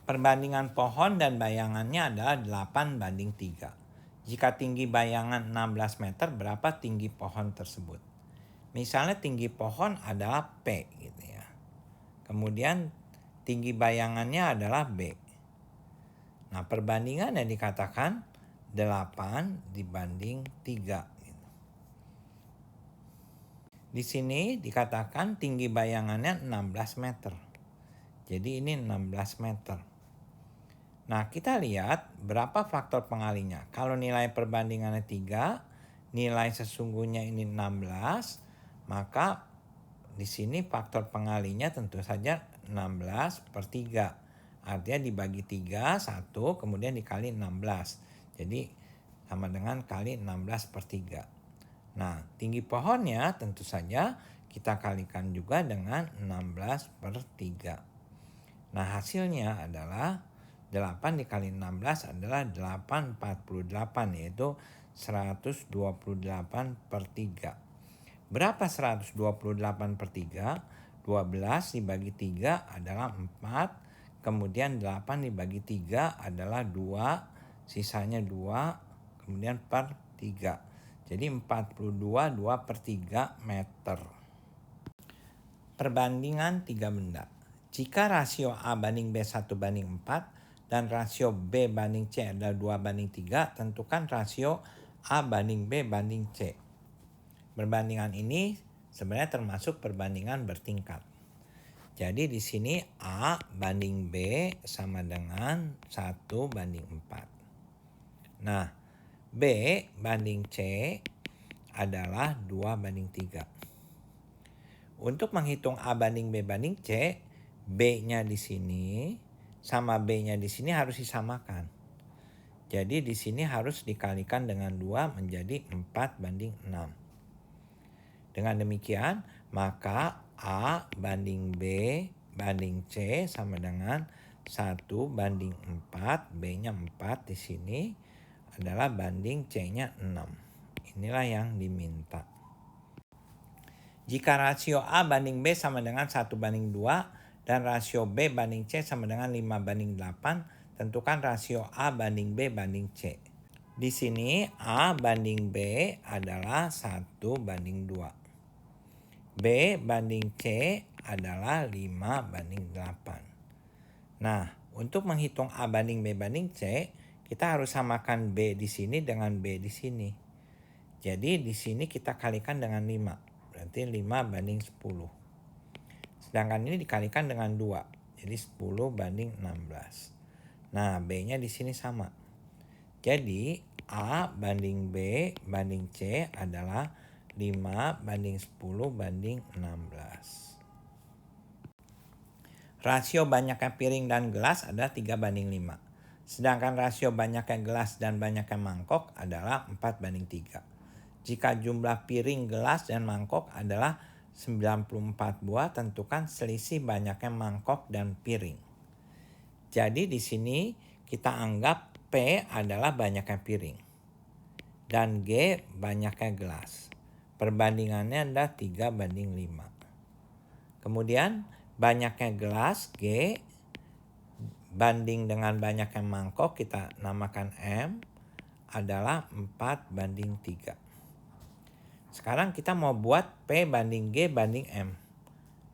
Perbandingan pohon dan bayangannya adalah 8:3. Jika tinggi bayangan 16 meter, berapa tinggi pohon tersebut? Misalnya tinggi pohon adalah P gitu ya. Kemudian tinggi bayangannya adalah B. Nah, perbandingan yang dikatakan 8:3 gitu. Di sini dikatakan tinggi bayangannya 16 meter. Jadi ini 16 meter. Nah, kita lihat berapa faktor pengalinya. Kalau nilai perbandingannya 3, nilai sesungguhnya ini 16, maka di sini faktor pengalinya tentu saja 16/3. Artinya dibagi 3, 1, kemudian dikali 16. Jadi sama dengan kali 16/3. Nah, tinggi pohonnya tentu saja kita kalikan juga dengan 16/3. Nah, hasilnya adalah 8 dikali 16 adalah 848, yaitu 128/3. Berapa 128/3? 12 dibagi 3 adalah 4, kemudian 8 dibagi 3 adalah 2, sisanya 2, kemudian per 3. Jadi 42/2/3 meter. Perbandingan 3 benda. Jika rasio A banding B 1:4 dan rasio B banding C adalah 2:3, tentukan rasio A banding B banding C. Perbandingan ini sebenarnya termasuk perbandingan bertingkat. Jadi di sini A banding B sama dengan 1:4. Nah, B banding C adalah 2:3. Untuk menghitung A banding B banding C, B-nya di sini sama B-nya di sini harus disamakan. Jadi di sini harus dikalikan dengan 2 menjadi 4:6. Dengan demikian, maka A banding B banding C sama dengan 1:4, B-nya 4 di sini adalah banding C-nya 6. Inilah yang diminta. Jika rasio A banding B sama dengan 1:2 dan rasio B banding C sama dengan 5:8, tentukan rasio A banding B banding C. Di sini A banding B adalah 1:2. B banding C adalah 5:8. Nah, untuk menghitung A banding B banding C, kita harus samakan B di sini dengan B di sini. Jadi di sini kita kalikan dengan 5. Berarti 5:10. Sedangkan ini dikalikan dengan 2. Jadi 10:16. Nah, B-nya di sini sama. Jadi A banding B banding C adalah 5:10:16. Rasio banyaknya piring dan gelas adalah 3:5. Sedangkan rasio banyaknya gelas dan banyaknya mangkok adalah 4:3. Jika jumlah piring, gelas, dan mangkok adalah 94 buah, tentukan selisih banyaknya mangkok dan piring. Jadi di sini kita anggap P adalah banyaknya piring dan G banyaknya gelas. Perbandingannya adalah 3:5. Kemudian banyaknya gelas G banding dengan banyaknya mangkok, kita namakan M, adalah 4:3. Sekarang kita mau buat P banding G banding M.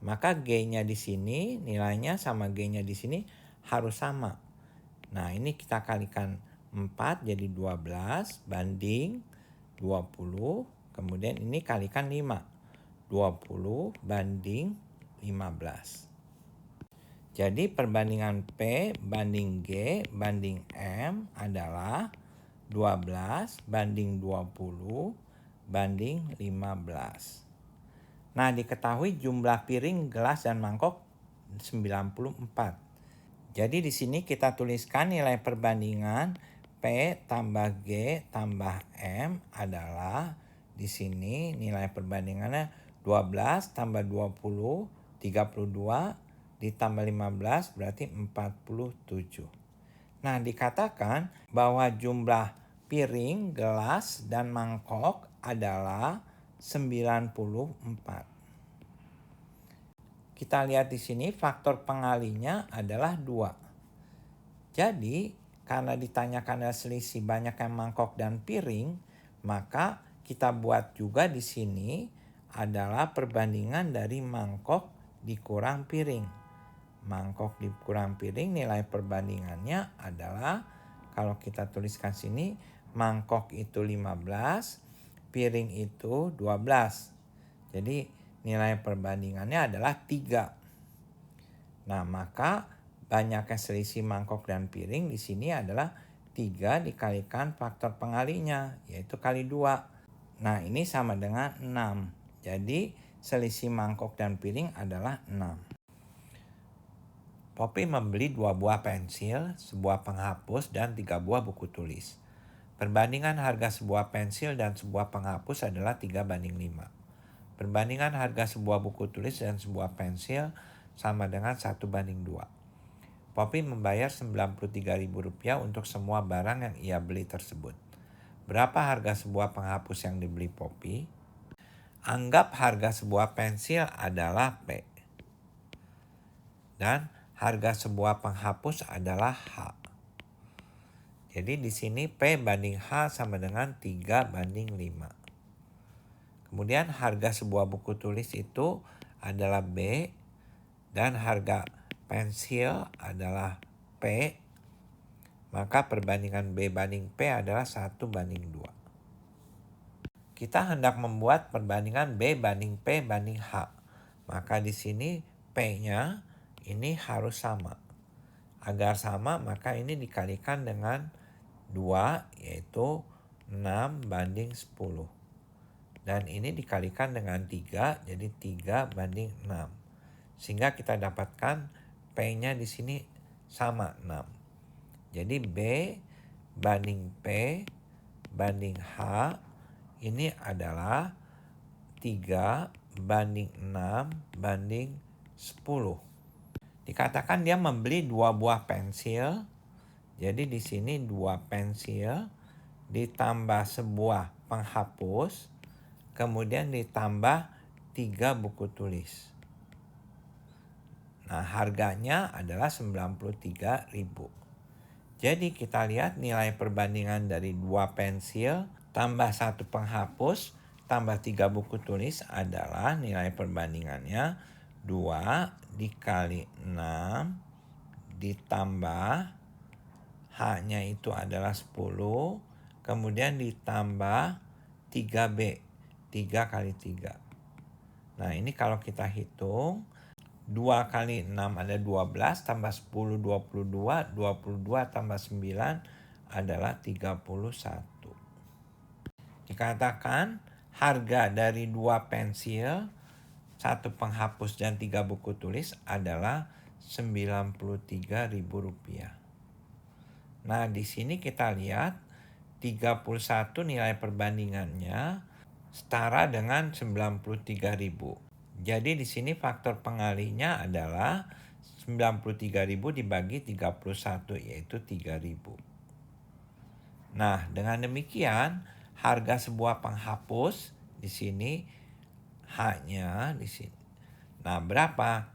Maka G-nya di sini nilainya sama G-nya di sini harus sama. Nah, ini kita kalikan 4 jadi 12 banding 20. Kemudian ini kalikan 5. 20 banding 15. Jadi perbandingan P banding G banding M adalah 12 banding 20 banding 15. Nah, diketahui jumlah piring, gelas, dan mangkok 94. Jadi di sini kita tuliskan nilai perbandingan P tambah G tambah M adalah di sini nilai perbandingannya 12 tambah 20, 32 ditambah 15 berarti 47. Nah, dikatakan bahwa jumlah piring, gelas, dan mangkok adalah 94. Kita lihat di sini faktor pengalinya adalah 2. Jadi, karena ditanyakan ada selisih banyaknya mangkok dan piring, maka kita buat juga di sini adalah perbandingan dari mangkok dikurang piring. Mangkok dikurang piring nilai perbandingannya adalah, kalau kita tuliskan sini, mangkok itu 15, piring itu 12. Jadi nilai perbandingannya adalah 3. Nah, maka banyaknya selisih mangkok dan piring di sini adalah 3 dikalikan faktor pengalinya, yaitu kali 2. Nah, ini sama dengan 6. Jadi selisih mangkok dan piring adalah 6. Poppy membeli 2 buah pensil, sebuah penghapus, dan 3 buah buku tulis. Perbandingan harga sebuah pensil dan sebuah penghapus adalah 3:5. Perbandingan harga sebuah buku tulis dan sebuah pensil sama dengan 1:2. Poppy membayar Rp93.000 untuk semua barang yang ia beli tersebut. Berapa harga sebuah penghapus yang dibeli Poppy? Anggap harga sebuah pensil adalah P. Dan harga sebuah penghapus adalah H. Jadi di sini P banding H sama dengan 3:5. Kemudian harga sebuah buku tulis itu adalah B. Dan harga pensil adalah P. Maka perbandingan B banding P adalah 1:2. Kita hendak membuat perbandingan B banding P banding H. Maka di sini P-nya ini harus sama. Agar sama, maka ini dikalikan dengan 2, yaitu 6:10. Dan ini dikalikan dengan 3, jadi 3:6. Sehingga kita dapatkan P-nya di sini sama 6. Jadi B banding P banding H ini adalah 3:6:10. Dikatakan dia membeli 2 buah pensil. Jadi di sini 2 pensil ditambah sebuah penghapus, kemudian ditambah 3 buku tulis. Nah, harganya adalah Rp93.000. Jadi kita lihat nilai perbandingan dari 2 pensil tambah 1 penghapus tambah 3 buku tulis adalah nilai perbandingannya 2 dikali 6 ditambah H-nya itu adalah 10, kemudian ditambah 3B, 3 kali 3. Nah, ini kalau kita hitung, 2 kali 6 ada 12, tambah 10, 22, 22 tambah 9 adalah 31. Dikatakan harga dari 2 pensil, 1 penghapus dan 3 buku tulis adalah Rp93.000. Nah, di sini kita lihat 31 nilai perbandingannya setara dengan 93.000. Jadi di sini faktor pengalinya adalah 93.000 dibagi 31, yaitu 3.000. Nah, dengan demikian harga sebuah penghapus di sini H-nya di sini. Nah, berapa?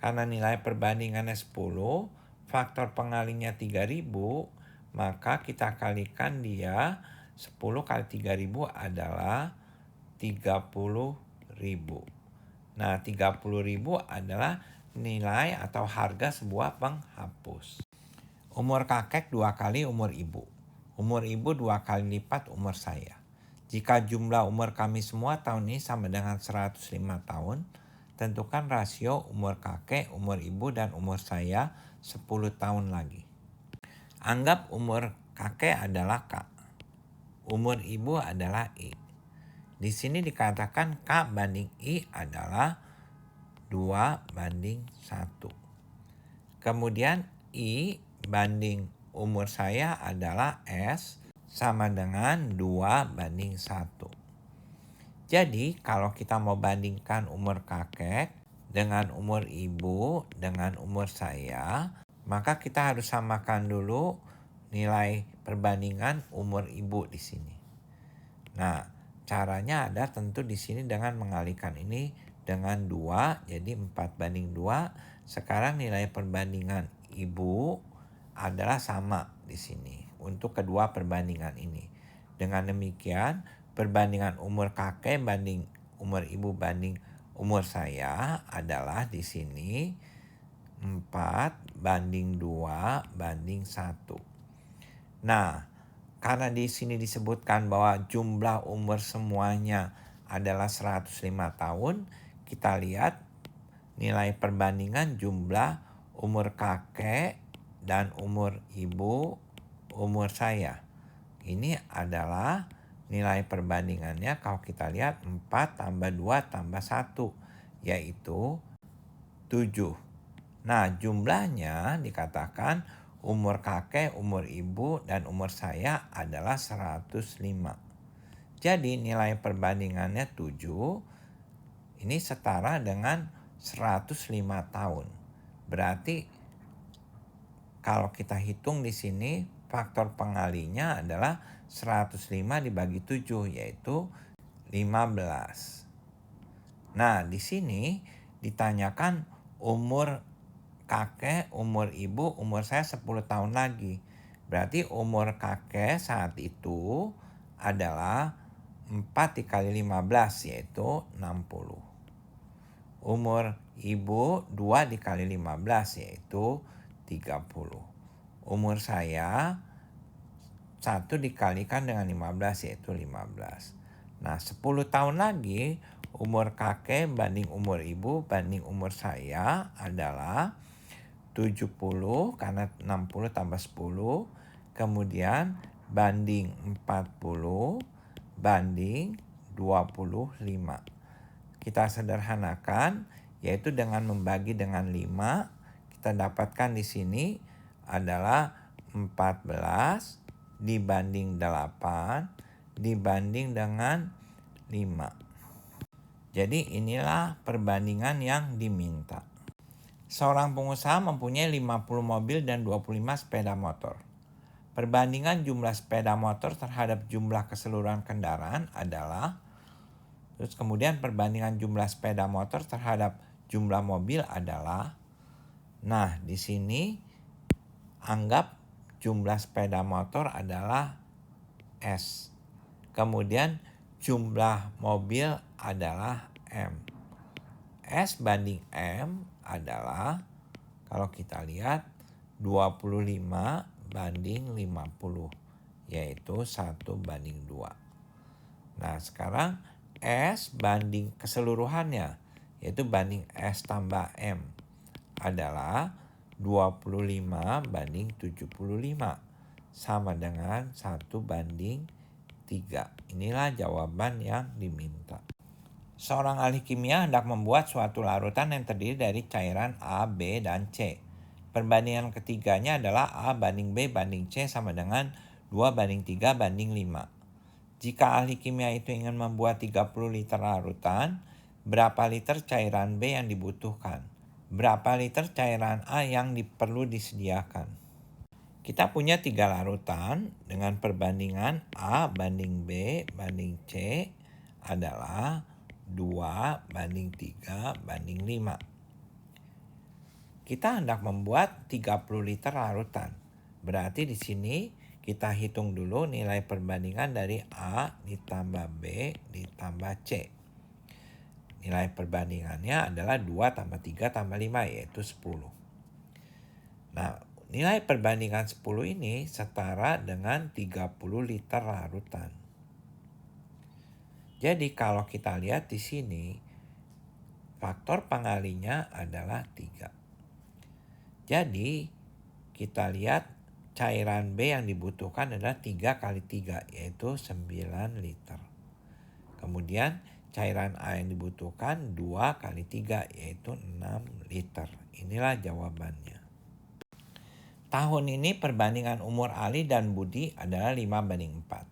Karena nilai perbandingannya 10, faktor pengalinya 3.000, maka kita kalikan dia 10 kali 3.000 adalah 30.000. Nah, 30.000 adalah nilai atau harga sebuah penghapus. Umur kakek 2 kali umur ibu. Umur ibu 2 kali lipat umur saya. Jika jumlah umur kami semua tahun ini sama dengan 105 tahun, tentukan rasio umur kakek, umur ibu, dan umur saya 10 tahun lagi. Anggap umur kakek adalah K. Umur ibu adalah I. Di sini dikatakan K banding I adalah 2:1. Kemudian I banding umur saya adalah S sama dengan 2:1. Jadi kalau kita mau bandingkan umur kakek dengan umur ibu dengan umur saya, maka kita harus samakan dulu nilai perbandingan umur ibu di sini. Nah, caranya ada tentu di sini dengan mengalihkan ini dengan 2, jadi 4:2. Sekarang nilai perbandingan ibu adalah sama di sini untuk kedua perbandingan ini. Dengan demikian, perbandingan umur kakek banding umur ibu banding umur saya adalah di sini 4:2:1. Nah, karena di sini disebutkan bahwa jumlah umur semuanya adalah 105 tahun, kita lihat nilai perbandingan jumlah umur kakek dan umur ibu, umur saya. Ini adalah nilai perbandingannya kalau kita lihat 4 tambah 2 tambah 1, yaitu 7. Nah, jumlahnya dikatakan umur kakek, umur ibu, dan umur saya adalah 105. Jadi nilai perbandingannya 7, ini setara dengan 105 tahun. Berarti kalau kita hitung di sini faktor pengalinya adalah 105 dibagi 7, yaitu 15. Nah, di sini ditanyakan umur kakek, umur ibu, umur saya 10 tahun lagi. Berarti umur kakek saat itu adalah 4 dikali 15, yaitu 60. Umur ibu 2 dikali 15, yaitu 30. Umur saya 1 dikalikan dengan 15, yaitu 15. Nah, 10 tahun lagi umur kakek banding umur ibu banding umur saya adalah 70 karena 60 tambah 10, kemudian banding 40 banding 25. Kita sederhanakan, yaitu dengan membagi dengan 5, kita dapatkan di sini adalah 14 dibanding 8 dibanding dengan 5. Jadi inilah perbandingan yang diminta. Seorang pengusaha mempunyai 50 mobil dan 25 sepeda motor. Perbandingan jumlah sepeda motor terhadap jumlah keseluruhan kendaraan adalah, terus kemudian perbandingan jumlah sepeda motor terhadap jumlah mobil adalah, nah di sini anggap jumlah sepeda motor adalah S. Kemudian jumlah mobil adalah M. S banding M adalah, kalau kita lihat 25 banding 50, yaitu 1:2. Nah, sekarang S banding keseluruhannya, yaitu banding S tambah M, adalah 25 banding 75, sama dengan 1:3. Inilah jawaban yang diminta. Seorang ahli kimia hendak membuat suatu larutan yang terdiri dari cairan A, B, dan C. Perbandingan ketiganya adalah A banding B banding C sama dengan 2:3:5. Jika ahli kimia itu ingin membuat 30 liter larutan, berapa liter cairan B yang dibutuhkan? Berapa liter cairan A yang perlu disediakan? Kita punya 3 larutan dengan perbandingan A banding B banding C adalah 2:3:5. Kita hendak membuat 30 liter larutan. Berarti di sini kita hitung dulu nilai perbandingan dari A ditambah B ditambah C. Nilai perbandingannya adalah 2 tambah 3 tambah 5, yaitu 10. Nah, nilai perbandingan 10 ini setara dengan 30 liter larutan. Jadi kalau kita lihat di sini, faktor pengalinya adalah 3. Jadi kita lihat cairan B yang dibutuhkan adalah 3 kali 3, yaitu 9 liter. Kemudian cairan A yang dibutuhkan 2 kali 3, yaitu 6 liter. Inilah jawabannya. Tahun ini perbandingan umur Ali dan Budi adalah 5:4.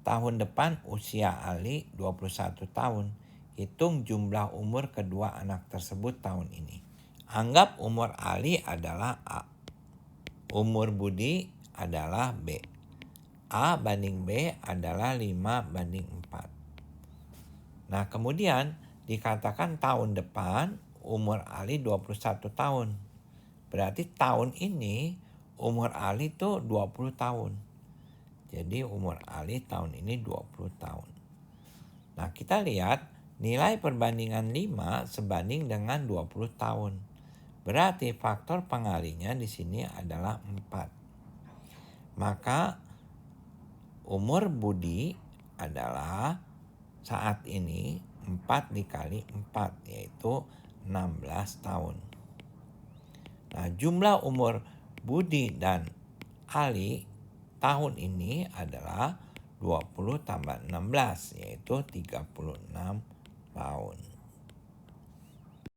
Tahun depan usia Ali 21 tahun. Hitung jumlah umur kedua anak tersebut tahun ini. Anggap umur Ali adalah A. Umur Budi adalah B. A banding B adalah 5:4. Nah, kemudian dikatakan tahun depan umur Ali 21 tahun. Berarti tahun ini umur Ali tuh 20 tahun. Jadi umur Ali tahun ini 20 tahun. Nah, kita lihat nilai perbandingan 5 sebanding dengan 20 tahun. Berarti faktor pengalinya di sini adalah 4. Maka umur Budi adalah saat ini 4 dikali 4, yaitu 16 tahun. Nah, jumlah umur Budi dan Ali tahun ini adalah 20 tambah 16, yaitu 36 tahun.